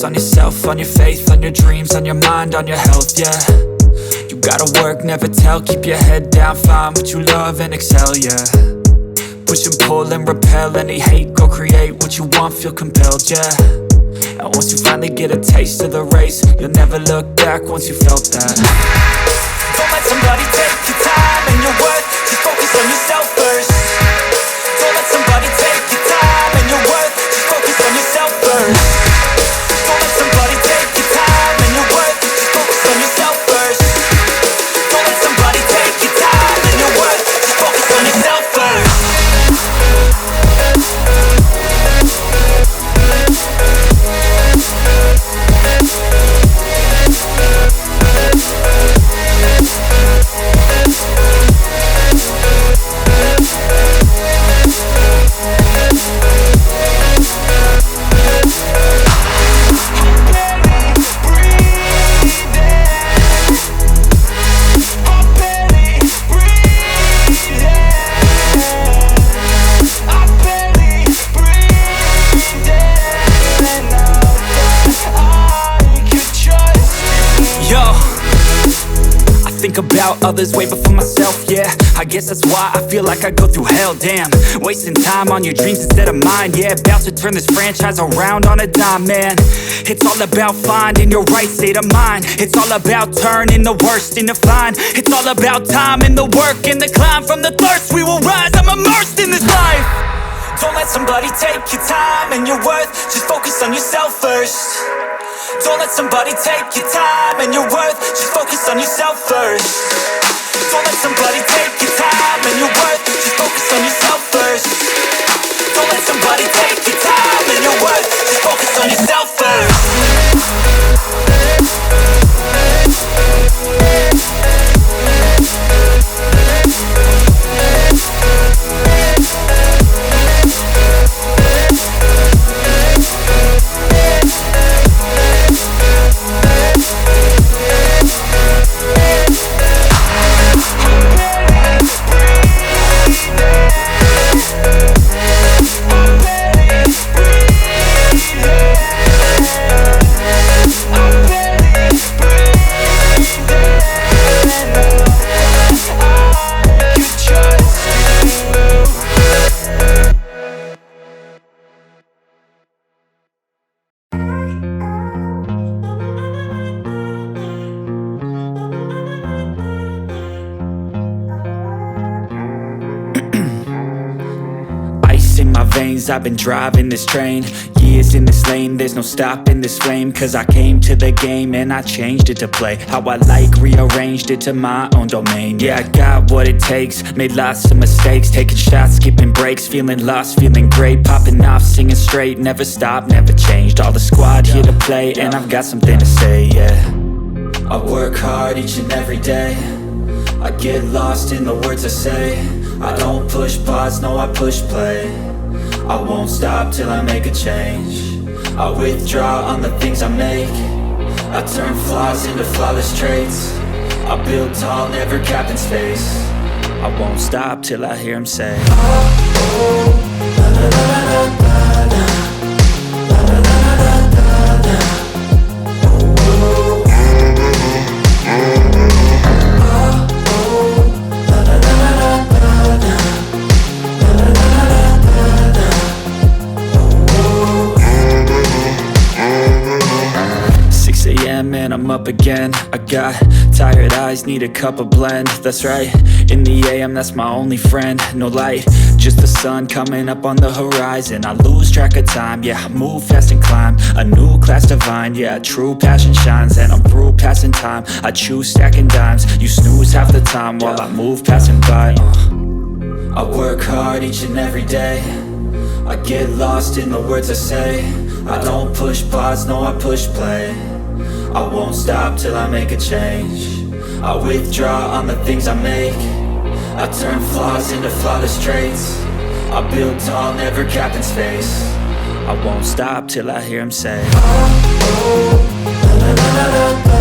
on yourself, on your faith, on your dreams, on your mind, on your health, yeah. You gotta work, never tell, keep your head down, find what you love and excel, yeah. Push and pull and repel any hate, go create what you want, feel compelled, yeah. And once you finally get a taste of the race, you'll never look back once you felt that. Don't let somebody take your time and your worth, just focus on yourself first. Don't let somebody take your time and your worth, just focus on yourself first. Don't let somebody take your time and your worth, just focus on yourself first. Don't let somebody take your time and your worth, just focus on yourself first. About others way before myself, yeah. I guess that's why I feel like I go through hell, damn. Wasting time on your dreams instead of mine, yeah. About to turn this franchise around on a dime, man. It's all about finding your right state of mind. It's all about turning the worst into fine. It's all about time and the work and the climb. From the thirst we will rise, I'm immersed in this life. Don't let somebody take your time and your worth, just focus on yourself first. Don't let somebody take your time and your worth, just focus on yourself first. Don't let somebody take your time and your worth, just focus on yourself first. Don't let somebody take your time and your worth, just focus on yourself first. I've been driving this train, years in this lane, there's no stopping this flame. Cause I came to the game and I changed it to play how I like, rearranged it to my own domain. Yeah, I got what it takes, made lots of mistakes, taking shots, skipping breaks, feeling lost, feeling great, popping off, singing straight, never stopped, never changed. All the squad here to play and I've got something to say, yeah. I work hard each and every day, I get lost in the words I say. I don't push pause, no I push play. I won't stop till I make a change. I withdraw on the things I make. I turn flaws into flawless traits. I build tall, never capped in space. I won't stop till I hear him say, oh, oh, la la la la la la. And I'm up again. I got tired eyes, need a cup of blend. That's right, in the AM, that's my only friend. No light, just the sun coming up on the horizon. I lose track of time, yeah, I move fast and climb a new class divine, yeah, true passion shines. And I'm through passing time, I choose stacking dimes. You snooze half the time while I move passing by. I work hard each and every day, I get lost in the words I say. I don't push pause, no I push play. I won't stop till I make a change. I withdraw on the things I make. I turn flaws into flawless traits. I build tall, never capped in space. I won't stop till I hear him say, oh, oh, la la la la la.